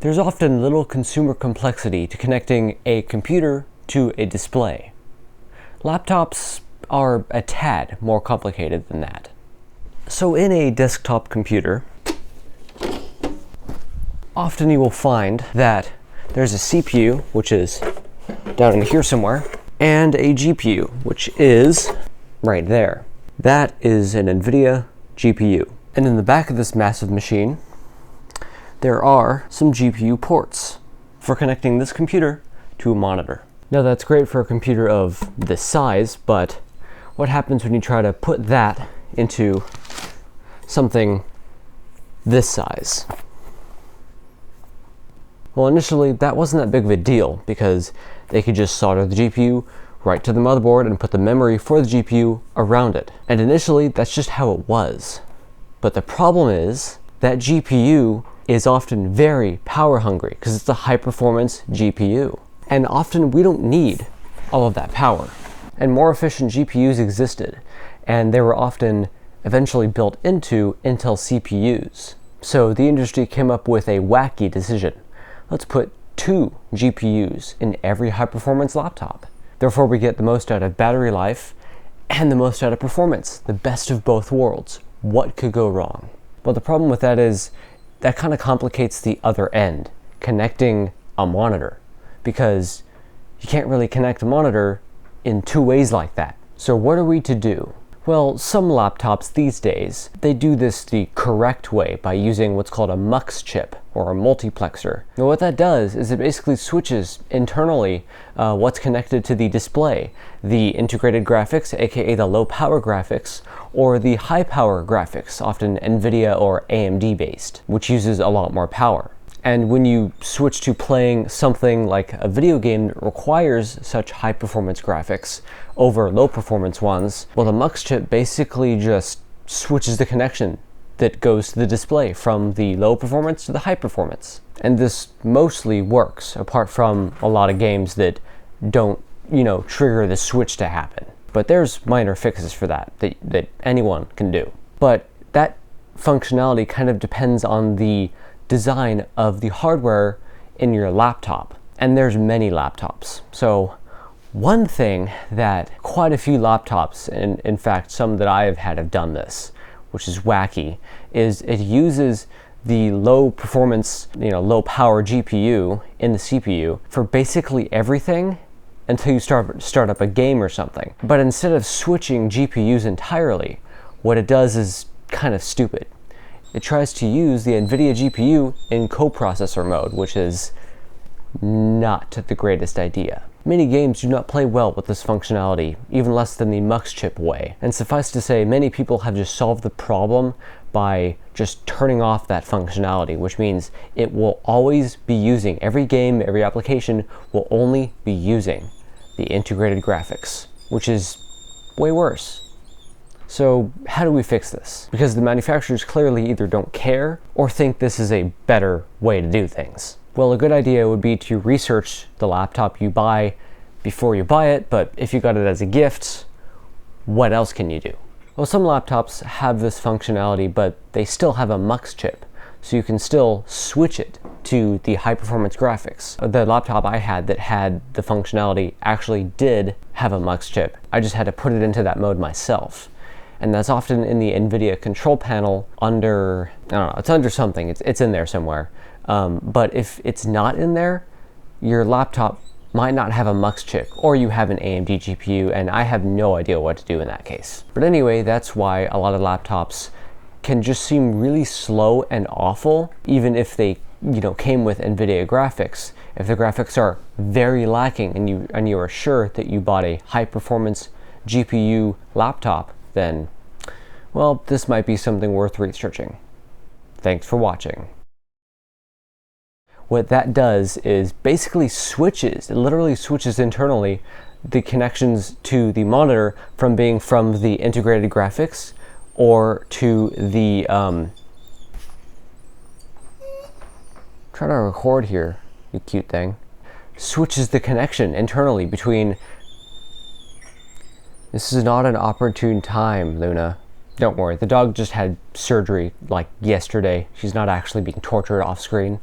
There's often little consumer complexity to connecting a computer to a display. Laptops are a tad more complicated than that. So in a desktop computer, often you will find that there's a CPU, which is down in here somewhere, and a GPU, which is right there. That is an NVIDIA GPU. And in the back of this massive machine, there are some GPU ports for connecting this computer to a monitor. Now that's great for a computer of this size, but what happens when you try to put that into something this size? Well, initially that wasn't that big of a deal because they could just solder the GPU right to the motherboard and put the memory for the GPU around it. And initially that's just how it was. But the problem is that GPU is often very power hungry because it's a high performance GPU. And often we don't need all of that power. And more efficient GPUs existed, and they were often eventually built into Intel CPUs. So the industry came up with a wacky decision. Let's put 2 GPUs in every high-performance laptop. Therefore, we get the most out of battery life and the most out of performance, the best of both worlds. What could go wrong? Well, the problem with that is that kind of complicates the other end, connecting a monitor, because you can't really connect a monitor in 2 ways like that. So what are we to do? Well, some laptops these days, they do this the correct way by using what's called a MUX chip, or a multiplexer. Now what that does is it basically switches internally what's connected to the display, the integrated graphics, aka the low power graphics, or the high power graphics, often NVIDIA or AMD based, which uses a lot more power. And when you switch to playing something like a video game that requires such high performance graphics over low performance ones, well, the MUX chip basically just switches the connection that goes to the display from the low performance to the high performance. And this mostly works, apart from a lot of games that don't, trigger the switch to happen. But there's minor fixes for that anyone can do. But that functionality kind of depends on the design of the hardware in your laptop. And there's many laptops. So one thing that quite a few laptops, and in fact some that I have done this, which is wacky, is it uses the low performance, low power GPU in the CPU for basically everything until you start up a game or something. But instead of switching GPUs entirely, what it does is kind of stupid. It tries to use the NVIDIA GPU in coprocessor mode, which is not the greatest idea. Many games do not play well with this functionality, even less than the MUX chip way. And suffice to say, many people have just solved the problem by just turning off that functionality, which means it will always be using, every game, every application will only be using the integrated graphics, which is way worse. So how do we fix this? Because the manufacturers clearly either don't care or think this is a better way to do things. Well, a good idea would be to research the laptop you buy before you buy it, but if you got it as a gift, what else can you do? Well, some laptops have this functionality, but they still have a MUX chip, so you can still switch it to the high performance graphics. The laptop I had that had the functionality actually did have a MUX chip. I just had to put it into that mode myself. And that's often in the NVIDIA control panel under, I don't know, it's under something, it's in there somewhere. But if it's not in there, your laptop might not have a MUX chip, or you have an AMD GPU, and I have no idea what to do in that case. But anyway, that's why a lot of laptops can just seem really slow and awful, even if they, came with NVIDIA graphics. If the graphics are very lacking and you are sure that you bought a high performance GPU laptop, then, well, this might be something worth researching. Thanks for watching. What that does is basically it literally switches internally the connections to the monitor from being from the integrated graphics or to the, try to record here, you cute thing. Switches the connection internally between. This is not an opportune time, Luna. Don't worry, the dog just had surgery like yesterday. She's not actually being tortured off screen.